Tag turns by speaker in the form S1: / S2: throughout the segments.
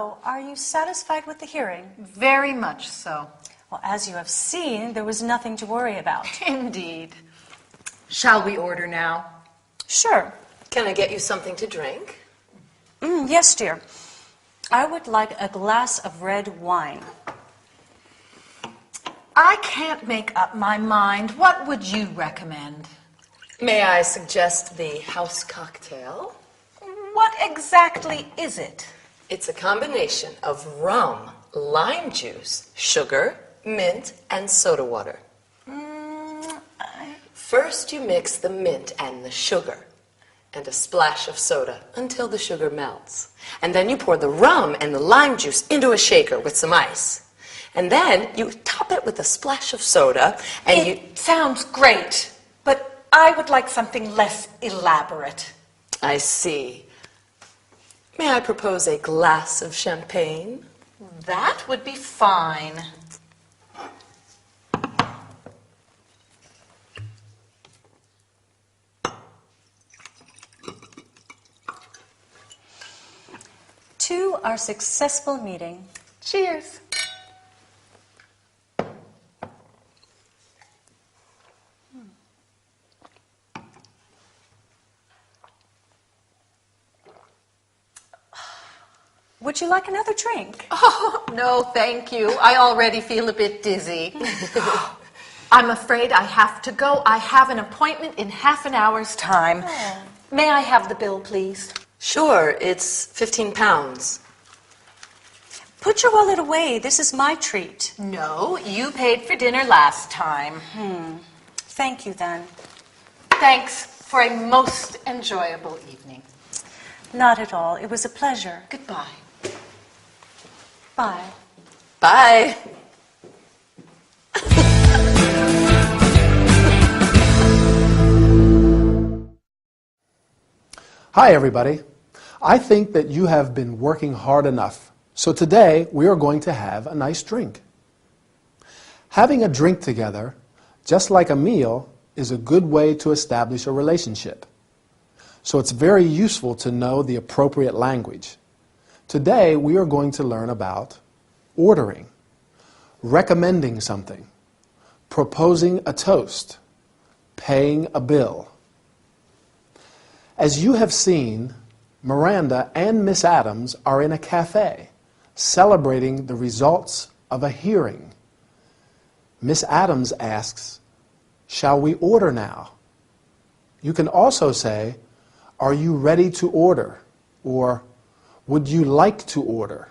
S1: So, are you satisfied with the hearing?
S2: Very much so.
S1: Well, as you have seen, there was nothing to worry about.
S2: Indeed. Shall we order now?
S1: Sure.
S3: Can I get you something to drink?
S1: Yes, dear. I would like a glass of red wine.
S2: I can't make up my mind. What would you recommend?
S3: May I suggest the house cocktail?
S2: What exactly is it?
S3: It's a combination of rum, lime juice, sugar, mint, and soda water. First you mix the mint and the sugar and a splash of soda until the sugar melts. And then you pour the rum and the lime juice into a shaker with some ice. And then you top it with a splash of soda and
S2: It sounds great, but I would like something less elaborate.
S3: I see. May I propose a glass of champagne?
S2: That would be fine.
S1: To our successful meeting.
S2: Cheers.
S1: Would you like another drink?
S2: Oh, no, thank you. I already feel a bit dizzy. I'm afraid I have to go. I have an appointment in half an hour's time.
S1: Oh.
S2: May I have the bill, please?
S3: Sure, it's 15 pounds.
S1: Put your wallet away. This is my treat.
S2: No, you paid for dinner last time.
S1: Thank you, then.
S2: Thanks for a most enjoyable evening.
S1: Not at all. It was a pleasure.
S2: Goodbye.
S1: Bye.
S3: Bye.
S4: Hi, everybody. I think that you have been working hard enough. So today, we are going to have a nice drink. Having a drink together, just like a meal, is a good way to establish a relationship. So it's very useful to know the appropriate language. Today, we are going to learn about ordering, recommending something, proposing a toast, paying a bill. As you have seen, Miranda and Miss Adams are in a cafe celebrating the results of a hearing. Miss Adams asks, "Shall we order now?" You can also say, "Are you ready to order?" or "Would you like to order?"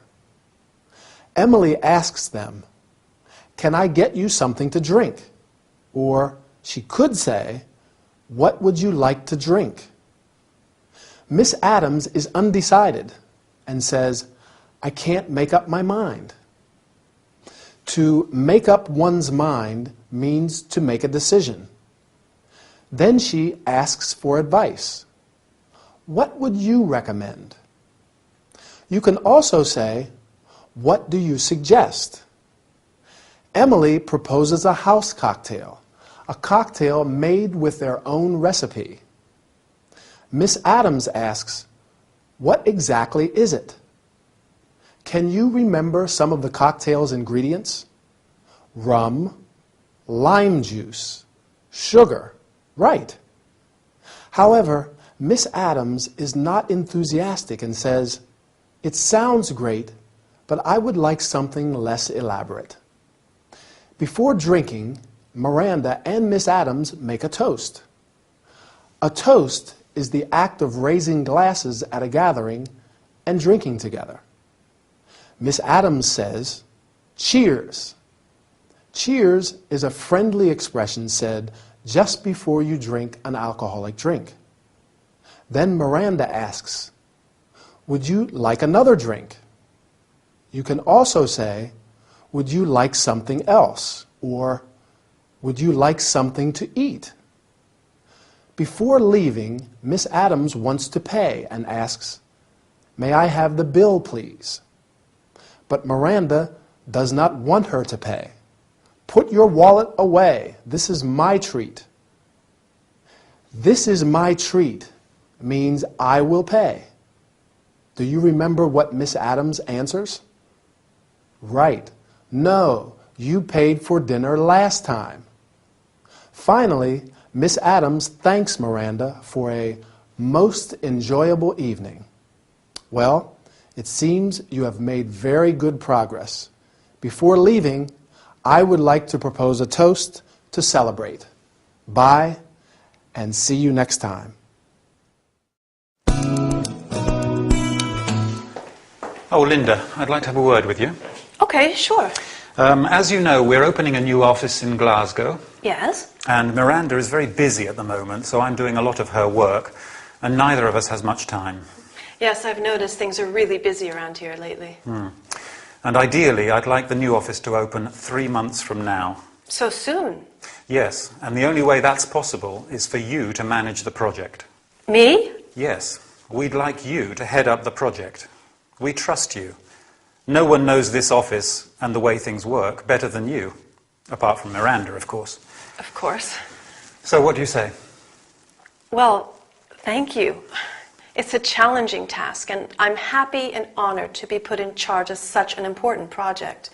S4: Emily asks them, "Can I get you something to drink?" Or she could say, "What would you like to drink?" Miss Adams is undecided and says, "I can't make up my mind." To make up one's mind means to make a decision. Then she asks for advice. "What would you recommend?" You can also say, "What do you suggest?" Emily proposes a house cocktail, a cocktail made with their own recipe. Miss Adams asks, "What exactly is it?" Can you remember some of the cocktail's ingredients? Rum, lime juice, sugar. Right. However, Miss Adams is not enthusiastic and says, "It sounds great, but I would like something less elaborate." Before drinking, Miranda and Miss Adams make a toast. A toast is the act of raising glasses at a gathering and drinking together. Miss Adams says, "Cheers." Cheers is a friendly expression said just before you drink an alcoholic drink. Then Miranda asks, "Would you like another drink?" You can also say, "Would you like something else?" or "Would you like something to eat?" Before leaving, Miss Adams wants to pay and asks, "May I have the bill, please?" But Miranda does not want her to pay. "Put your wallet away. This is my treat." "This is my treat" means I will pay. Do you remember what Miss Adams answers? Right. No, you paid for dinner last time. Finally, Miss Adams thanks Miranda for a most enjoyable evening. Well, it seems you have made very good progress. Before leaving, I would like to propose a toast to celebrate. Bye, and see you next time.
S5: Oh, Linda, I'd like to have a word with you.
S6: Okay, sure.
S5: As you know, we're opening a new office in Glasgow,
S6: Yes?
S5: and Miranda is very busy at the moment, so I'm doing a lot of her work, and neither of us has much time.
S6: Yes, I've noticed things are really busy around here lately.
S5: And ideally, I'd like the new office to open 3 months from now.
S6: So soon?
S5: Yes, and the only way that's possible is for you to manage the project.
S6: Me?
S5: Yes, we'd like you to head up the project. We trust you. No one knows this office and the way things work better than you, apart from Miranda, of course.
S6: Of course.
S5: So what do you say?
S6: Well, thank you. It's a challenging task, and I'm happy and honored to be put in charge of such an important project.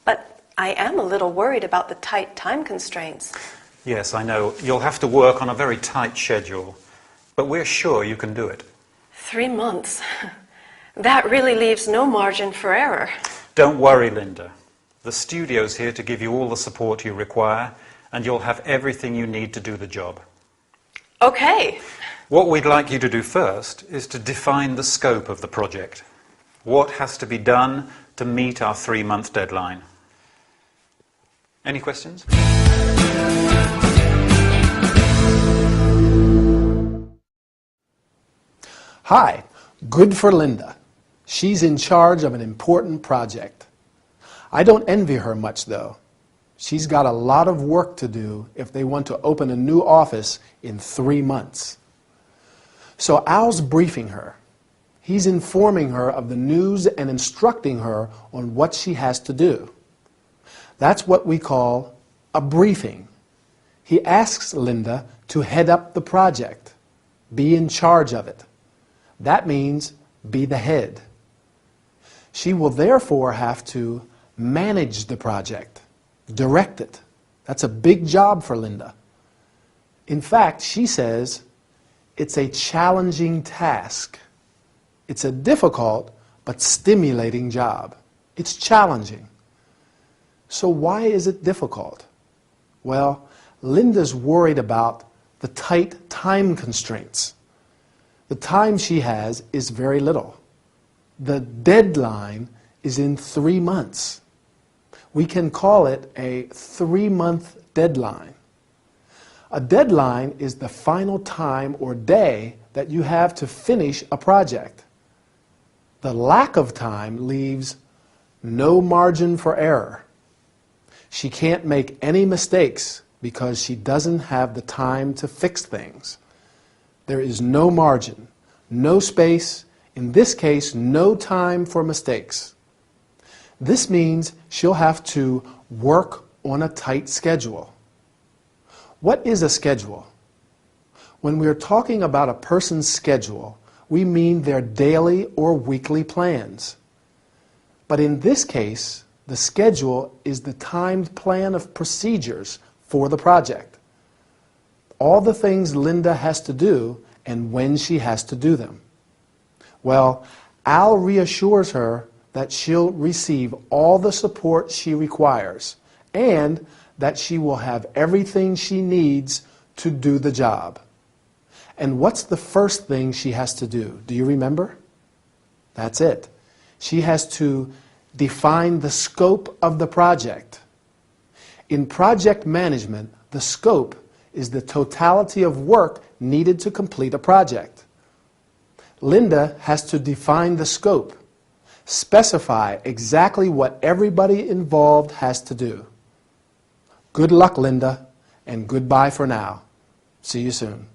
S6: But I am a little worried about the tight time constraints.
S5: Yes, I know. You'll have to work on a very tight schedule, but we're sure you can do it.
S6: 3 months. That really leaves no margin for error.
S5: Don't worry, Linda. The studio's here to give you all the support you require, and you'll have everything you need to do the job.
S6: Okay.
S5: What we'd like you to do first is to define the scope of the project. What has to be done to meet our 3-month deadline? Any questions?
S4: Hi, good for Linda. She's in charge of an important project. I don't envy her much, though. She's got a lot of work to do if they want to open a new office in 3 months. So Al's briefing her. He's informing her of the news and instructing her on what she has to do. That's what we call a briefing. He asks Linda to head up the project, be in charge of it. That means be the head. She will therefore have to manage the project, direct it. That's a big job for Linda. In fact, she says it's a challenging task. It's a difficult but stimulating job. It's challenging. So why is it difficult? Well, Linda's worried about the tight time constraints. The time she has is very little. The deadline is in 3 months. We can call it a 3-month deadline. A deadline is the final time or day that you have to finish a project. The lack of time leaves no margin for error. She can't make any mistakes because she doesn't have the time to fix things. There is no margin, no space, in this case, no time for mistakes. This means she'll have to work on a tight schedule. What is a schedule? When we're talking about a person's schedule, we mean their daily or weekly plans. But in this case, the schedule is the timed plan of procedures for the project. All the things Linda has to do and when she has to do them. Well, Al reassures her that she'll receive all the support she requires and that she will have everything she needs to do the job. And what's the first thing she has to do? Do you remember? That's it. She has to define the scope of the project. In project management, the scope is the totality of work needed to complete a project. Linda has to define the scope, specify exactly what everybody involved has to do. Good luck, Linda, and goodbye for now. See you soon.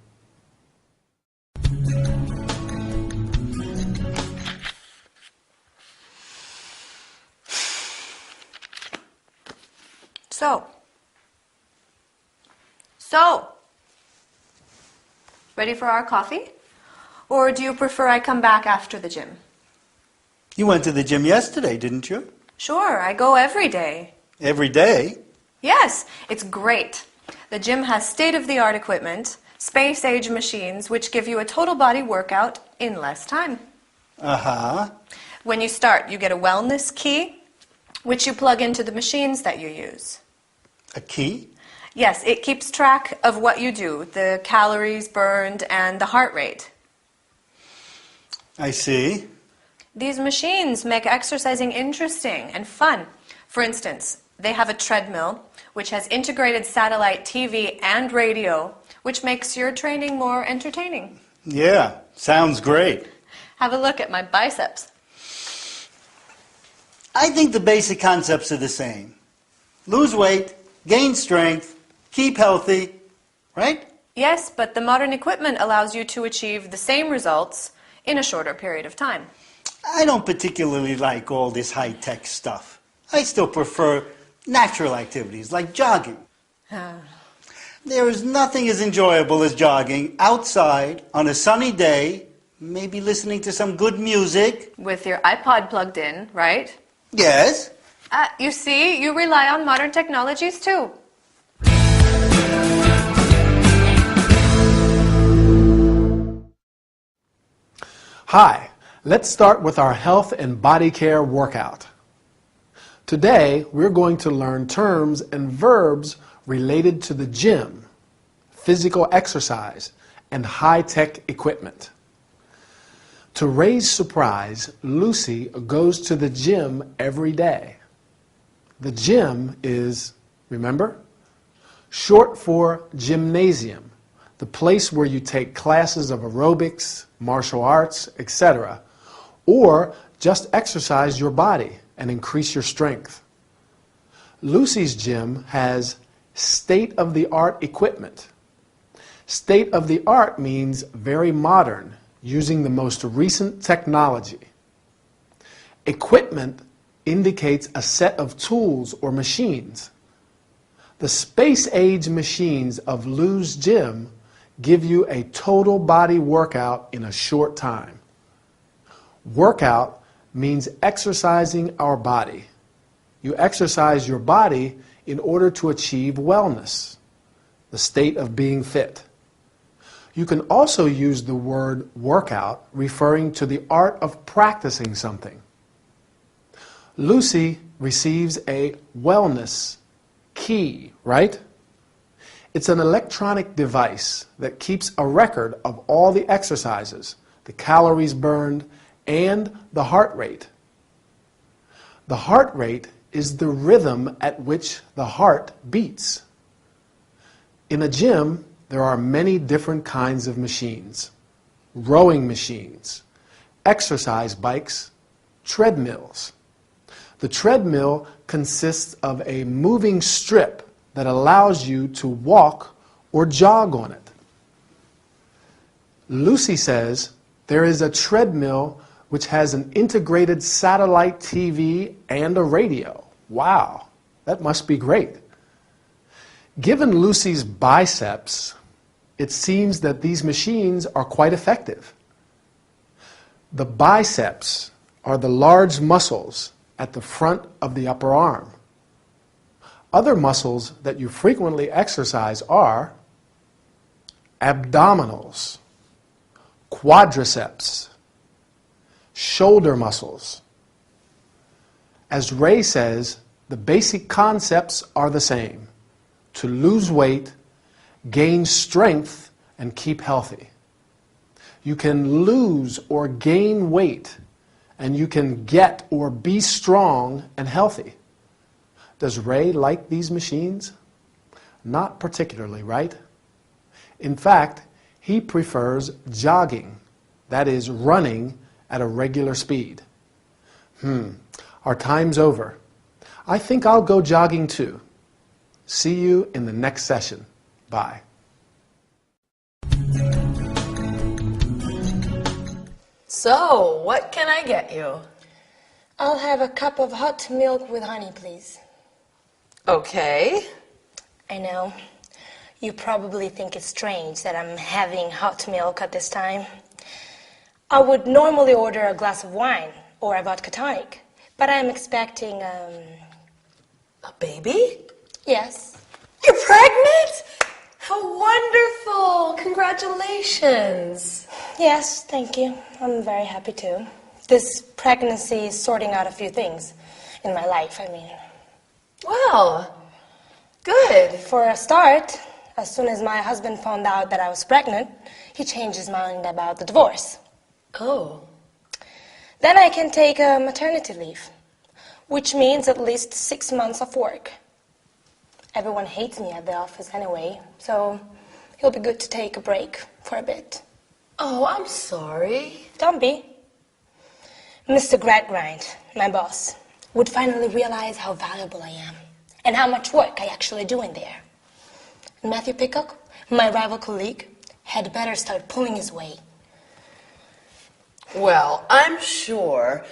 S7: So, ready for our coffee? Or do you prefer I come back after the gym?
S8: You went to the gym yesterday, didn't you?
S7: Sure, I go every day.
S8: Every day?
S7: Yes, it's great. The gym has state-of-the-art equipment, space-age machines, which give you a total body workout in less time.
S8: Uh-huh.
S7: When you start, you get a wellness key, which you plug into the machines that you use.
S8: A key?
S7: Yes, it keeps track of what you do, the calories burned and the heart rate.
S8: I see.
S7: These machines make exercising interesting and fun. For instance, they have a treadmill, which has integrated satellite TV and radio, which makes your training more entertaining.
S8: Yeah, sounds great.
S7: Have a look at my biceps.
S8: I think the basic concepts are the same. Lose weight, gain strength, keep healthy, right?
S7: Yes, but the modern equipment allows you to achieve the same results in a shorter period of time.
S8: I don't particularly like all this high-tech stuff. I still prefer natural activities like jogging. There is nothing as enjoyable as jogging outside on a sunny day, maybe listening to some good music.
S7: With your iPod plugged in, right?
S8: Yes.
S7: You see, you rely on modern technologies too.
S4: Hi, let's start with our health and body care workout. Today, we're going to learn terms and verbs related to the gym, physical exercise, and high-tech equipment. To Ray's surprise, Lucy goes to the gym every day. The gym is, remember, short for gymnasium, the place where you take classes of aerobics, martial arts, etc., or just exercise your body and increase your strength. Lucy's gym has state-of-the-art equipment. State-of-the-art means very modern, using the most recent technology. Equipment indicates a set of tools or machines. The space-age machines of Lou's gym give you a total body workout in a short time. Workout means exercising our body. You exercise your body in order to achieve wellness, the state of being fit. You can also use the word workout referring to the art of practicing something. Lucy receives a wellness key, right? It's an electronic device that keeps a record of all the exercises, the calories burned, and the heart rate. The heart rate is the rhythm at which the heart beats. In a gym, there are many different kinds of machines: rowing machines, exercise bikes, treadmills. The treadmill consists of a moving strip that allows you to walk or jog on it. Lucy says there is a treadmill which has an integrated satellite TV and a radio. Wow, that must be great. Given Lucy's biceps, it seems that these machines are quite effective. The biceps are the large muscles at the front of the upper arm. Other muscles that you frequently exercise are abdominals, quadriceps, shoulder muscles. As Ray says, the basic concepts are the same: to lose weight, gain strength, and keep healthy. You can lose or gain weight, and you can get or be strong and healthy. Does Ray like these machines? Not particularly, right? In fact, he prefers jogging, that is, running at a regular speed. Our time's over. I think I'll go jogging too. See you in the next session. Bye.
S3: So, what can I get you?
S9: I'll have a cup of hot milk with honey, please.
S3: Okay.
S9: I know. You probably think it's strange that I'm having hot milk at this time. I would normally order a glass of wine or a vodka tonic. But I'm expecting,
S3: A baby?
S9: yes.
S3: You're pregnant? How wonderful! Congratulations.
S9: Yes, thank you. I'm very happy too. This pregnancy is sorting out a few things in my life, I mean.
S3: Well, good.
S9: For a start, as soon as my husband found out that I was pregnant, he changed his mind about the divorce.
S3: Oh.
S9: Then I can take a maternity leave, which means at least 6 months of work. Everyone hates me at the office anyway, so it'll be good to take a break for a bit.
S3: Oh, I'm sorry.
S9: Don't be. Mr. Gradgrind, my boss, would finally realize how valuable I am and how much work I actually do in there. And Matthew Pickle, my rival colleague, had better start pulling his weight.
S3: Well, I'm sure.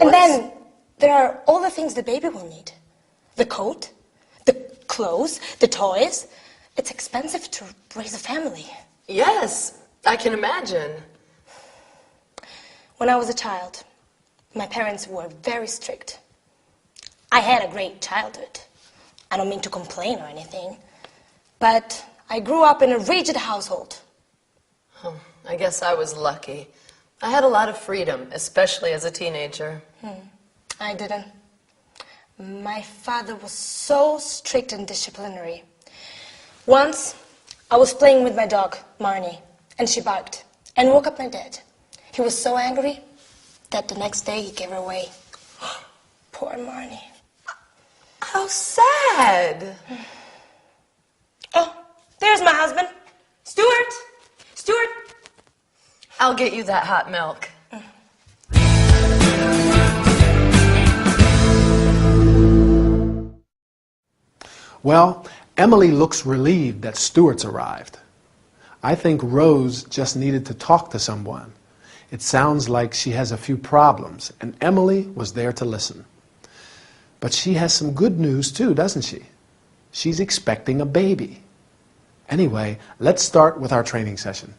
S9: And then there are all the things the baby will need. The coat, the clothes, the toys. It's expensive to raise a family.
S3: Yes, I can imagine.
S9: When I was a child, my parents were very strict. I had a great childhood. I don't mean to complain or anything, but I grew up in a rigid household.
S3: I guess I was lucky. I had a lot of freedom, especially as a teenager.
S9: I didn't. My father was so strict and disciplinary. Once, I was playing with my dog, Marnie, and she barked and woke up my dad. He was so angry that the next day he gave her away. Poor Marnie.
S3: How sad.
S9: Oh, there's my husband. Stuart! Stuart!
S3: I'll get you that hot milk.
S4: Well, Emily looks relieved that Stuart's arrived. I think Rose just needed to talk to someone. It sounds like she has a few problems, and Emily was there to listen. But she has some good news too, doesn't she? She's expecting a baby. Anyway, let's start with our training session.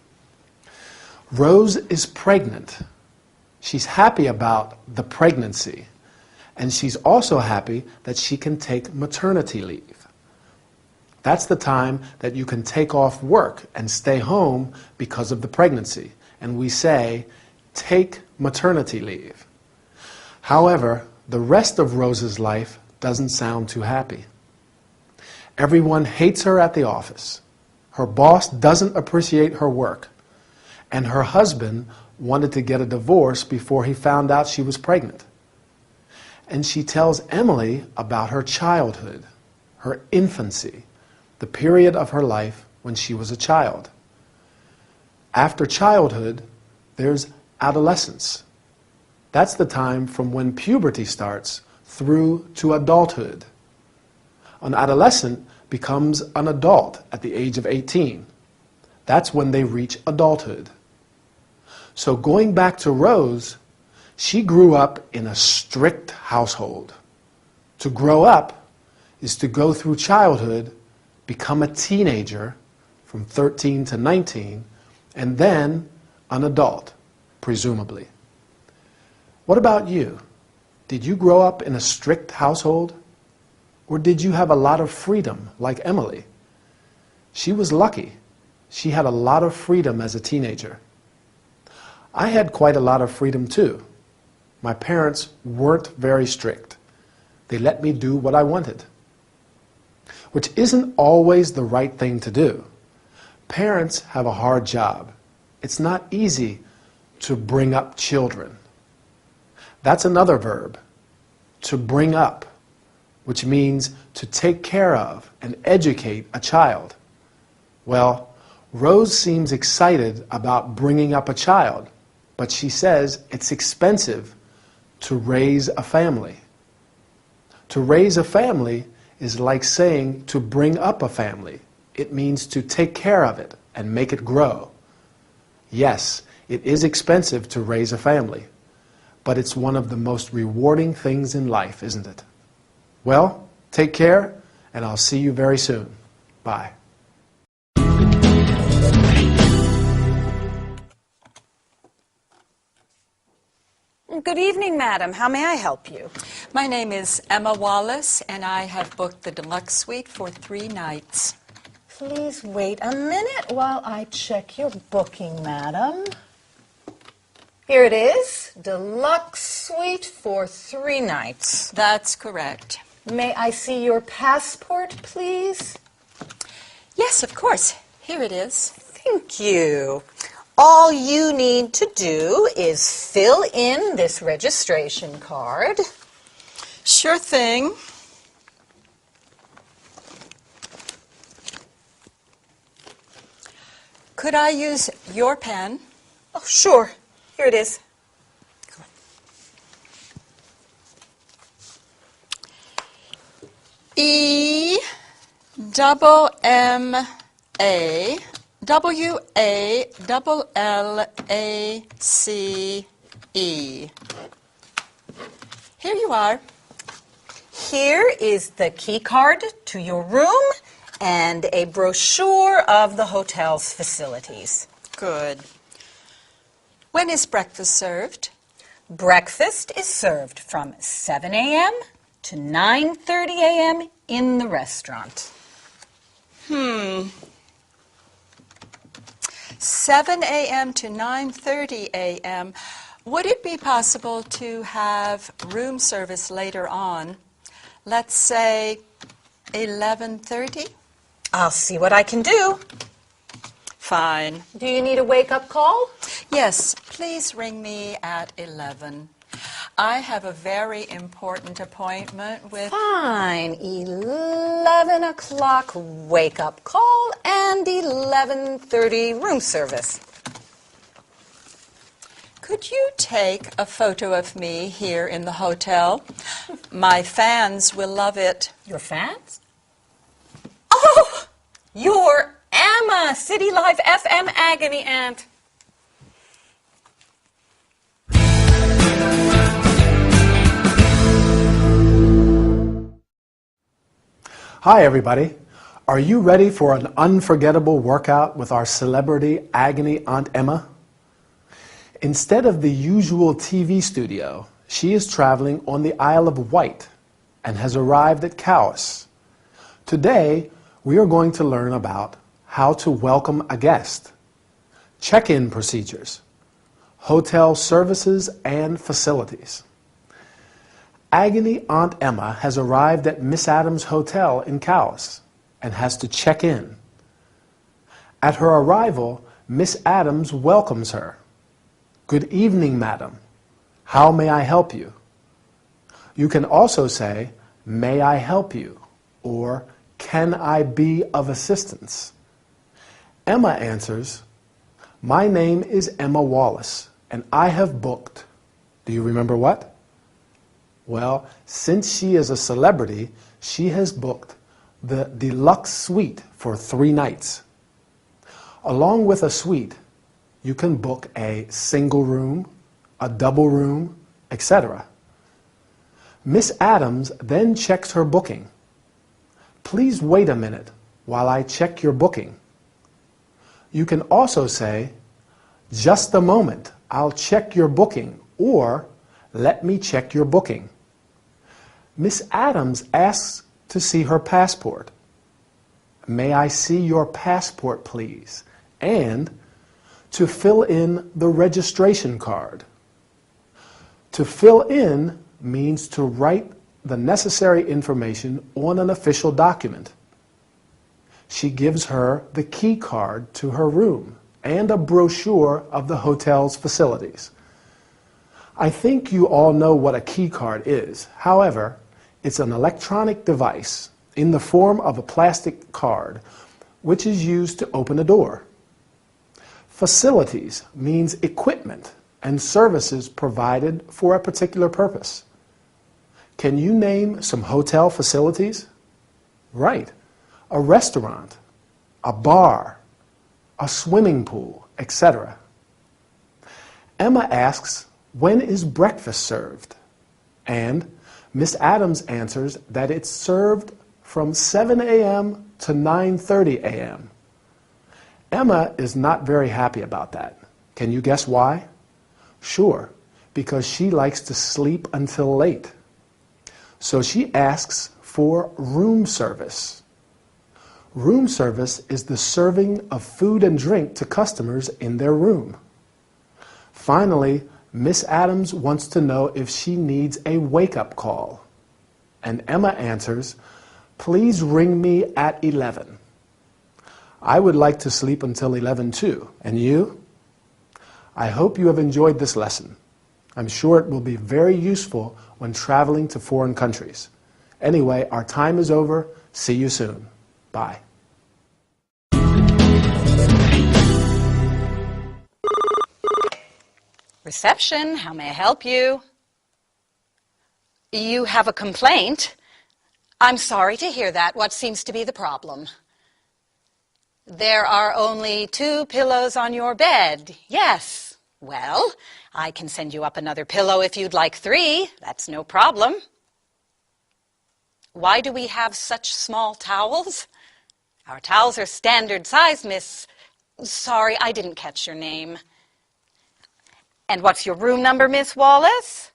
S4: Rose is pregnant. She's happy about the pregnancy, and she's also happy that she can take maternity leave. That's the time that you can take off work and stay home because of the pregnancy. And we say, take maternity leave. However, the rest of Rose's life doesn't sound too happy. Everyone hates her at the office. Her boss doesn't appreciate her work. And her husband wanted to get a divorce before he found out she was pregnant. And she tells Emily about her childhood, her infancy, the period of her life when she was a child. After childhood, there's adolescence. That's the time from when puberty starts through to adulthood. An adolescent becomes an adult at the age of 18. That's when they reach adulthood. So going back to Rose, she grew up in a strict household. To grow up is to go through childhood, become a teenager from 13 to 19, and then an adult, presumably. What about you? Did you grow up in a strict household? Or did you have a lot of freedom, like Emily? She was lucky. She had a lot of freedom as a teenager. I had quite a lot of freedom too. My parents weren't very strict. They let me do what I wanted, which isn't always the right thing to do. Parents have a hard job. It's not easy to bring up children. That's another verb, to bring up, which means to take care of and educate a child. Well, Rose seems excited about bringing up a child, but she says it's expensive to raise a family. To raise a family is like saying to bring up a family. It means to take care of it and make it grow. Yes, it is expensive to raise a family, but it's one of the most rewarding things in life, isn't it? Well, take care, and I'll see you very soon. Bye.
S10: Good evening, madam. How may I help you?
S11: My name is Emma Wallace, and I have booked the deluxe suite for 3 nights.
S10: Please wait a minute while I check your booking, madam. Here it is, deluxe suite for 3 nights.
S11: That's correct.
S10: May I see your passport, please?
S11: Yes, of course. Here it is.
S10: Thank you. All you need to do is fill in this registration card.
S11: Sure thing. Could I use your pen?
S10: Oh, sure. Here it is.
S11: E double M A W A double L A C E. Here you are.
S10: Here is the key card to your room and a brochure of the hotel's facilities.
S11: Good. When is breakfast served?
S10: Breakfast is served from 7 a.m. to 9:30 a.m. in the restaurant.
S11: 7 a.m. to 9:30 a.m. Would it be possible to have room service later on? Let's say 11:30?
S10: I'll see what I can do.
S11: Fine.
S10: Do you need a wake-up call?
S11: Yes, please ring me at 11. I have a very important appointment with...
S10: Fine. 11 o'clock wake-up call and 11:30 room service.
S11: Could you take a photo of me here in the hotel? My fans will love it.
S10: Your fans? Oh, you're Emma, City Life FM Agony Aunt.
S4: Hi, everybody. Are you ready for an unforgettable workout with our celebrity agony Aunt Emma? Instead of the usual TV studio, she is traveling on the Isle of Wight and has arrived at Cowes. Today, we are going to learn about how to welcome a guest, check-in procedures, hotel services and facilities. Agony Aunt Emma has arrived at Miss Adams' hotel in Cowes and has to check in. At her arrival, Miss Adams welcomes her. Good evening, madam. How may I help you? You can also say, may I help you? Or, can I be of assistance? Emma answers, my name is Emma Wallace, and I have booked. Do you remember what? Well, since she is a celebrity, she has booked the deluxe suite for 3 nights. Along with a suite, you can book a single room, a double room, etc. Miss Adams then checks her booking. Please wait a minute while I check your booking. You can also say, just a moment, I'll check your booking, or let me check your booking. Miss Adams asks to see her passport. May I see your passport, please? And to fill in the registration card. To fill in means to write the necessary information on an official document. She gives her the key card to her room and a brochure of the hotel's facilities. I think you all know what a key card is. However, it's an electronic device in the form of a plastic card which is used to open a door. Facilities means equipment and services provided for a particular purpose. Can you name some hotel facilities? Right. A restaurant, a bar, a swimming pool, etc. Emma asks, when is breakfast served? And Miss Adams answers that it's served from 7 a.m. to 9:30 a.m. Emma is not very happy about that. Can you guess why? Sure, because she likes to sleep until late. So she asks for room service. Room service is the serving of food and drink to customers in their room. Finally, Miss Adams wants to know if she needs a wake-up call. And Emma answers, "Please ring me at 11. I would like to sleep until 11 too. And you? I hope you have enjoyed this lesson. I'm sure it will be very useful when traveling to foreign countries. Anyway, our time is over. See you soon. Bye."
S12: Reception, how may I help you? You have a complaint? I'm sorry to hear that. What seems to be the problem? There are only 2 pillows on your bed. Yes. Well, I can send you up another pillow if you'd like 3. That's no problem. Why do we have such small towels? Our towels are standard size, miss. Sorry, I didn't catch your name. And what's your room number, Miss Wallace?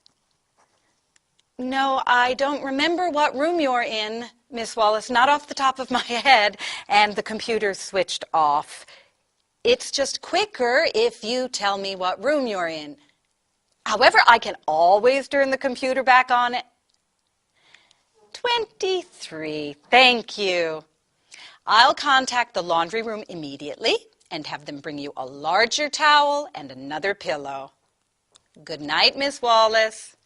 S12: No, I don't remember what room you're in, Miss Wallace, not off the top of my head, and the computer's switched off. It's just quicker if you tell me what room you're in. However, I can always turn the computer back on. 23, thank you. I'll contact the laundry room immediately and have them bring you a larger towel and another pillow. Good night, Miss Wallace.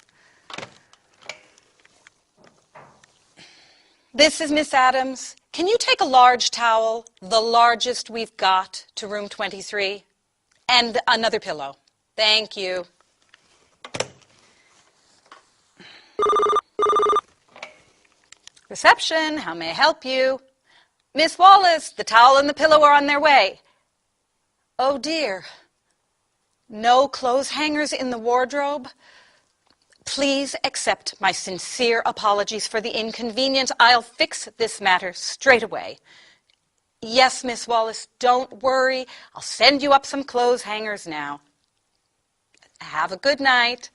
S12: This is Miss Adams. Can you take a large towel, the largest we've got, to room 23? And another pillow. Thank you. Reception, how may I help you? Miss Wallace, the towel and the pillow are on their way. Oh dear. No clothes hangers in the wardrobe? Please accept my sincere apologies for the inconvenience. I'll fix this matter straight away. Yes, Miss Wallace, don't worry. I'll send you up some clothes hangers now. Have a good night.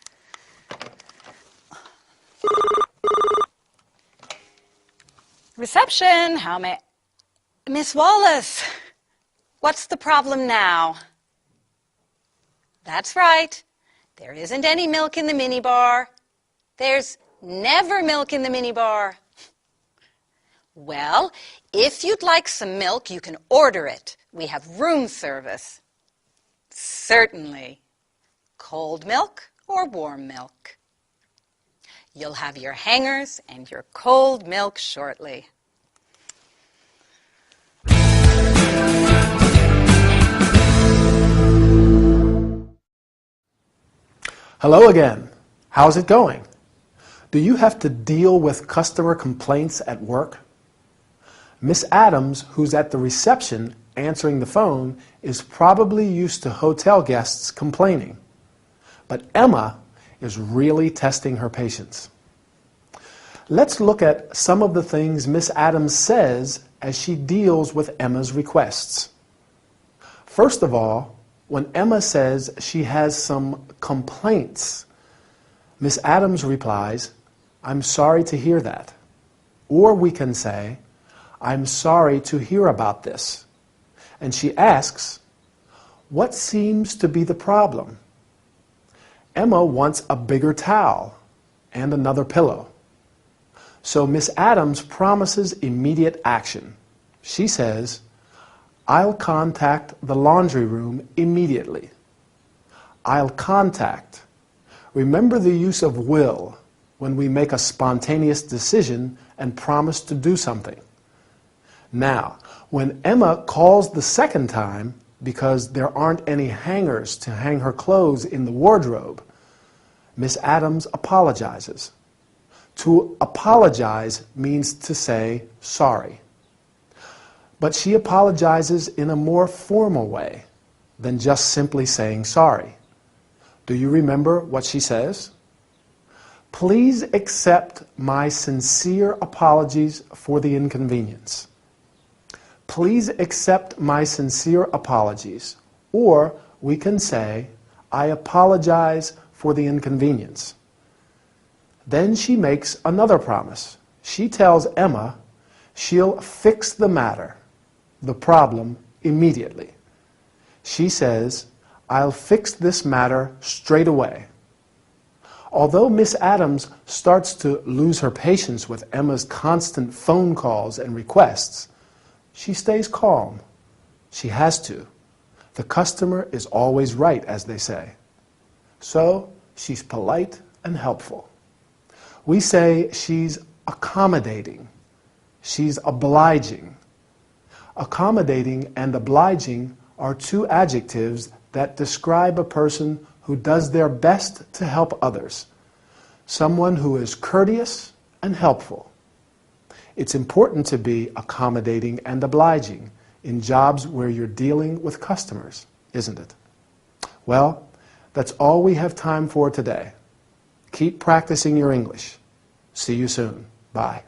S12: Reception, how may... Miss Wallace, what's the problem now? That's right. There isn't any milk in the minibar. There's never milk in the minibar. Well, if you'd like some milk, you can order it. We have room service. Certainly. Cold milk or warm milk. You'll have your hangers and your cold milk shortly.
S4: Hello again. How's it going? Do you have to deal with customer complaints at work? Miss Adams, who's at the reception answering the phone, is probably used to hotel guests complaining. But Emma is really testing her patience. Let's look at some of the things Miss Adams says as she deals with Emma's requests. First of all, when Emma says she has some complaints, Miss Adams replies, "I'm sorry to hear that." Or we can say, "I'm sorry to hear about this." And she asks, "What seems to be the problem?" Emma wants a bigger towel and another pillow. So Miss Adams promises immediate action. She says, "I'll contact the laundry room immediately." I'll contact. Remember the use of will when we make a spontaneous decision and promise to do something. Now, when Emma calls the second time because there aren't any hangers to hang her clothes in the wardrobe, Miss Adams apologizes. To apologize means to say sorry. But she apologizes in a more formal way than just simply saying sorry. Do you remember what she says? "Please accept my sincere apologies for the inconvenience." Please accept my sincere apologies. Or we can say, "I apologize for the inconvenience. Then she makes another promise. She tells Emma she'll fix the matter, the problem, immediately. She says, "I'll fix this matter straight away." Although Miss Adams starts to lose her patience with Emma's constant phone calls and requests, she stays calm. She has to. The customer is always right, as they say. So she's polite and helpful. We say she's accommodating. She's obliging. Accommodating and obliging are two adjectives that describe a person who does their best to help others, someone who is courteous and helpful. It's important to be accommodating and obliging in jobs where you're dealing with customers, isn't it? Well, that's all we have time for today. Keep practicing your English. See you soon. Bye.